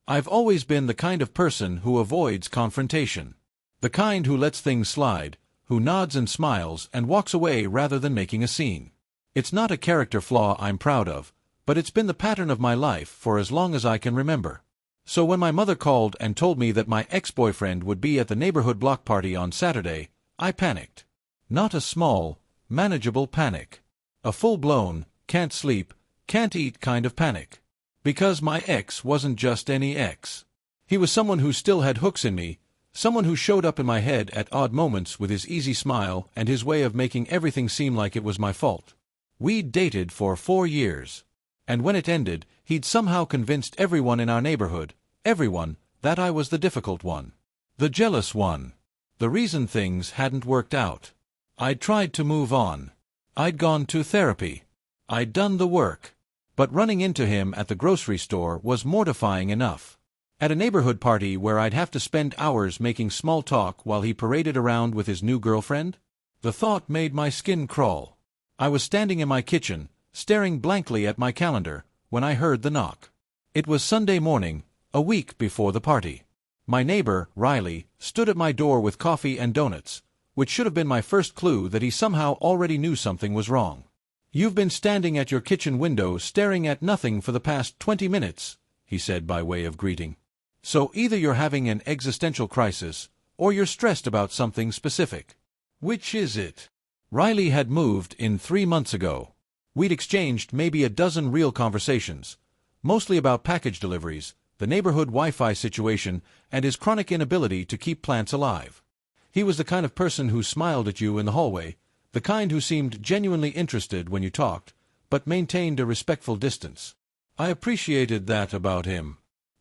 I've always been the kind of person who avoids confrontation. The kind who lets things slide, who nods and smiles and walks away rather than making a scene. It's not a character flaw I'm proud of, but it's been the pattern of my life for as long as I can remember. So when my mother called and told me that my ex-boyfriend would be at the neighborhood block party on Saturday, I panicked. Not a small, manageable panic. A full-blown, can't sleep, can't eat kind of panic. Because my ex wasn't just any ex. He was someone who still had hooks in me, someone who showed up in my head at odd moments with his easy smile and his way of making everything seem like it was my fault. We'd dated for 4 years. And when it ended, he'd somehow convinced everyone in our neighborhood, everyone, that I was the difficult one. The jealous one. The reason things hadn't worked out. I'd tried to move on. I'd gone to therapy. I'd done the work. But running into him at the grocery store was mortifying enough. At a neighborhood party where I'd have to spend hours making small talk while he paraded around with his new girlfriend? The thought made my skin crawl. I was standing in my kitchen, staring blankly at my calendar, when I heard the knock. It was Sunday morning, a week before the party. My neighbor, Riley, stood at my door with coffee and donuts, which should have been my first clue that he somehow already knew something was wrong. "You've been standing at your kitchen window staring at nothing for the past 20 minutes, he said by way of greeting. So either you're having an existential crisis, or you're stressed about something specific. Which is it? Riley had moved in 3 months ago. We'd exchanged maybe a dozen real conversations, mostly about package deliveries, the neighborhood Wi-Fi situation, and his chronic inability to keep plants alive. He was the kind of person who smiled at you in the hallway, the kind who seemed genuinely interested when you talked, but maintained a respectful distance. I appreciated that about him.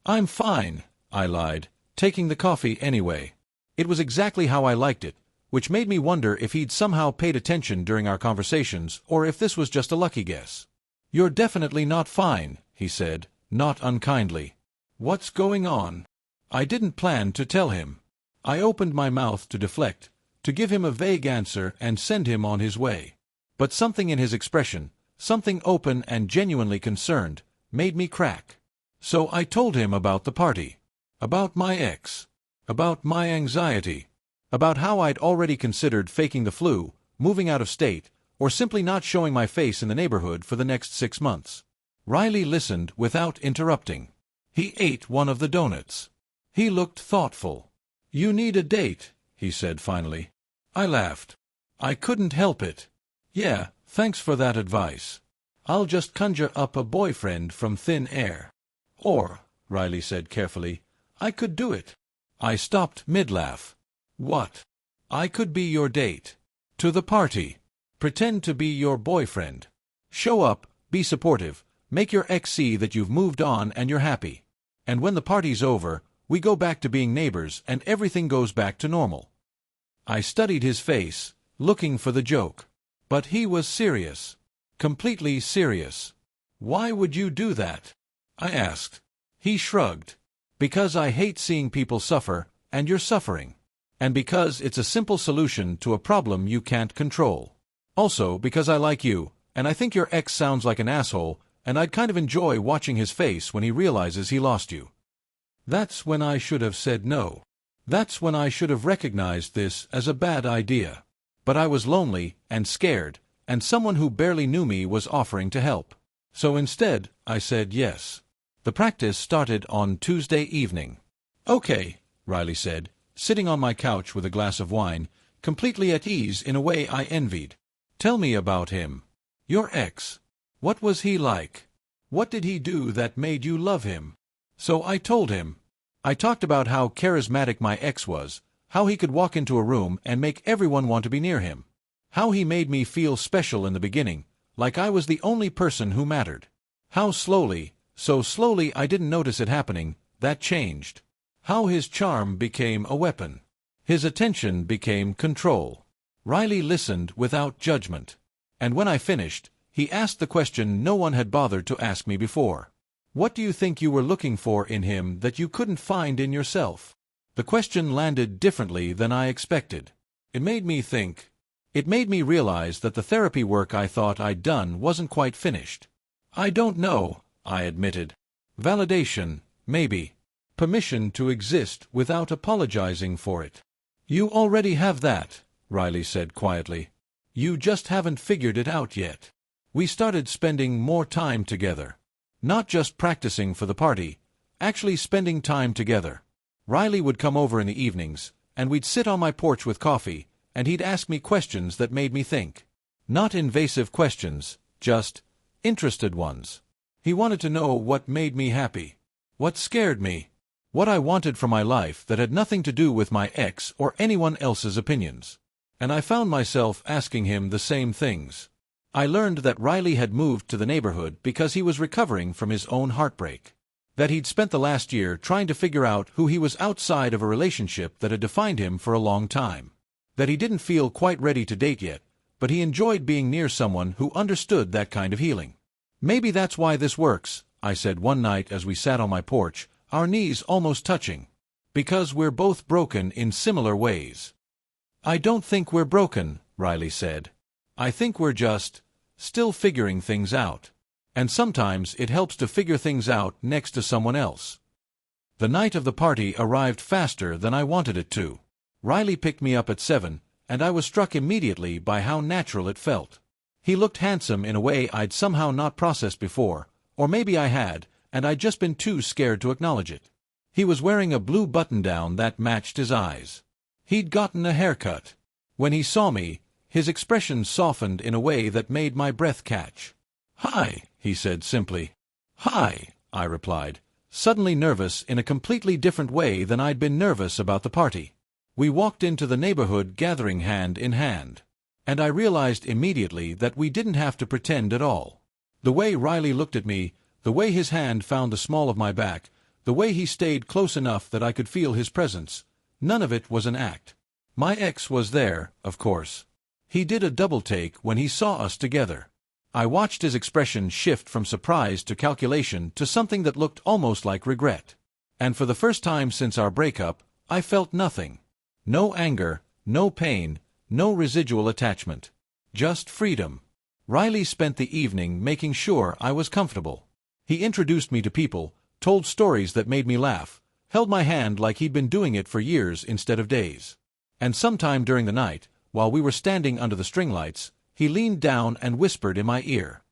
"I'm fine," I lied, taking the coffee anyway. It was exactly how I liked it, which made me wonder if he'd somehow paid attention during our conversations or if this was just a lucky guess. "You're definitely not fine," he said, not unkindly. "What's going on?" I didn't plan to tell him. I opened my mouth to deflect, to give him a vague answer and send him on his way. But something in his expression, something open and genuinely concerned, made me crack. So I told him about the party, about my ex, about my anxiety, about how I'd already considered faking the flu, moving out of state, or simply not showing my face in the neighborhood for the next 6 months. Riley listened without interrupting. He ate one of the donuts. He looked thoughtful. "You need a date," he said finally. I laughed. I couldn't help it. "Yeah, thanks for that advice. I'll just conjure up a boyfriend from thin air." "Or," Riley said carefully, "I could do it." I stopped mid-laugh. "What?" "I could be your date. To the party. Pretend to be your boyfriend. Show up, be supportive, make your ex see that you've moved on and you're happy. And when the party's over, we go back to being neighbors and everything goes back to normal." I studied his face, looking for the joke. But he was serious. Completely serious. "Why would you do that?" I asked. He shrugged. "Because I hate seeing people suffer, and you're suffering. And because it's a simple solution to a problem you can't control. Also because I like you, and I think your ex sounds like an asshole, and I'd kind of enjoy watching his face when he realizes he lost you." That's when I should have said no. That's when I should have recognized this as a bad idea. But I was lonely and scared, and someone who barely knew me was offering to help. So instead, I said yes. The practice started on Tuesday evening. "Okay," Riley said, sitting on my couch with a glass of wine, completely at ease in a way I envied. "Tell me about him. Your ex. What was he like? What did he do that made you love him?" So I told him. I talked about how charismatic my ex was, how he could walk into a room and make everyone want to be near him, how he made me feel special in the beginning, like I was the only person who mattered, how slowly, so slowly I didn't notice it happening, that changed, how his charm became a weapon, his attention became control. Riley listened without judgment, and when I finished, he asked the question no one had bothered to ask me before. "What do you think you were looking for in him that you couldn't find in yourself?" The question landed differently than I expected. It made me think. It made me realize that the therapy work I thought I'd done wasn't quite finished. "I don't know," I admitted. "Validation, maybe. Permission to exist without apologizing for it. You already have that, Riley said quietly. You just haven't figured it out yet. We started spending more time together. Not just practicing for the party, actually spending time together. Riley would come over in the evenings, and we'd sit on my porch with coffee, and he'd ask me questions that made me think. Not invasive questions, just interested ones. He wanted to know what made me happy, what scared me, what I wanted from my life that had nothing to do with my ex or anyone else's opinions. And I found myself asking him the same things. I learned that Riley had moved to the neighborhood because he was recovering from his own heartbreak. That he'd spent the last year trying to figure out who he was outside of a relationship that had defined him for a long time. That he didn't feel quite ready to date yet, but he enjoyed being near someone who understood that kind of healing. Maybe that's why this works, I said one night as we sat on my porch, our knees almost touching. Because we're both broken in similar ways. I don't think we're broken, Riley said. I think we're just still figuring things out. And sometimes it helps to figure things out next to someone else. The night of the party arrived faster than I wanted it to. Riley picked me up at 7, and I was struck immediately by how natural it felt. He looked handsome in a way I'd somehow not processed before, or maybe I had, and I'd just been too scared to acknowledge it. He was wearing a blue button-down that matched his eyes. He'd gotten a haircut. When he saw me, his expression softened in a way that made my breath catch. "Hi," he said simply. "Hi," I replied, suddenly nervous in a completely different way than I'd been nervous about the party. We walked into the neighborhood gathering hand in hand. And I realized immediately that we didn't have to pretend at all. The way Riley looked at me, the way his hand found the small of my back, the way he stayed close enough that I could feel his presence, none of it was an act. My ex was there, of course. He did a double take when he saw us together. I watched his expression shift from surprise to calculation to something that looked almost like regret. And for the first time since our breakup, I felt nothing. No anger, no pain, no residual attachment. Just freedom. Riley spent the evening making sure I was comfortable. He introduced me to people, told stories that made me laugh, held my hand like he'd been doing it for years instead of days. And sometime during the night, while we were standing under the string lights, he leaned down and whispered in my ear.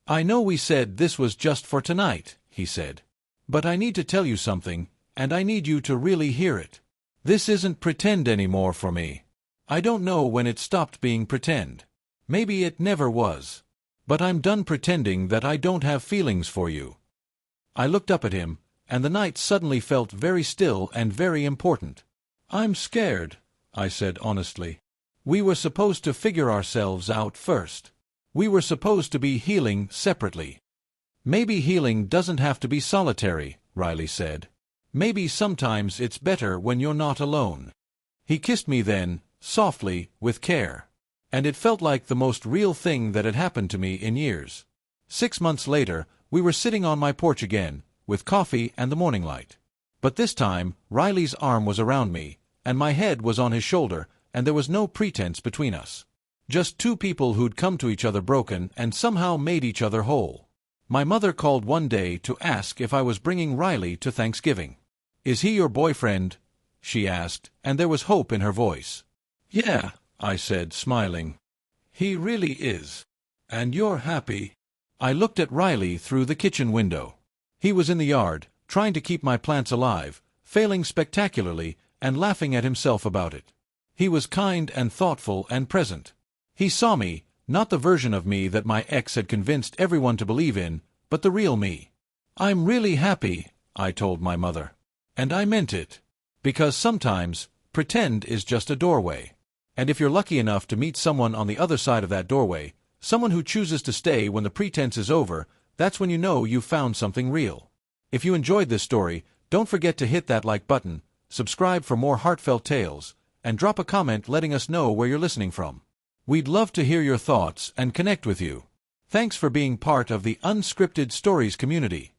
"I know we said this was just for tonight," he said. "But I need to tell you something, and I need you to really hear it. This isn't pretend anymore for me. I don't know when it stopped being pretend. Maybe it never was. But I'm done pretending that I don't have feelings for you." I looked up at him, and the night suddenly felt very still and very important. "I'm scared," I said honestly. "We were supposed to figure ourselves out first. We were supposed to be healing separately." "Maybe healing doesn't have to be solitary," Riley said. "Maybe sometimes it's better when you're not alone." He kissed me then, softly, with care. And it felt like the most real thing that had happened to me in years. 6 months later, we were sitting on my porch again, with coffee and the morning light. But this time, Riley's arm was around me, and my head was on his shoulder, and there was no pretense between us. Just two people who'd come to each other broken and somehow made each other whole. My mother called one day to ask if I was bringing Riley to Thanksgiving. "Is he your boyfriend?" she asked, and there was hope in her voice. "Yeah," I said, smiling. "He really is. And you're happy." I looked at Riley through the kitchen window. He was in the yard, trying to keep my plants alive, failing spectacularly, and laughing at himself about it. He was kind and thoughtful and present. He saw me, not the version of me that my ex had convinced everyone to believe in, but the real me. "I'm really happy," I told my mother. And I meant it. Because sometimes, pretend is just a doorway. And if you're lucky enough to meet someone on the other side of that doorway, someone who chooses to stay when the pretense is over, that's when you know you've found something real. If you enjoyed this story, don't forget to hit that like button, subscribe for more heartfelt tales, and drop a comment letting us know where you're listening from. We'd love to hear your thoughts and connect with you. Thanks for being part of the Unscripted Stories community.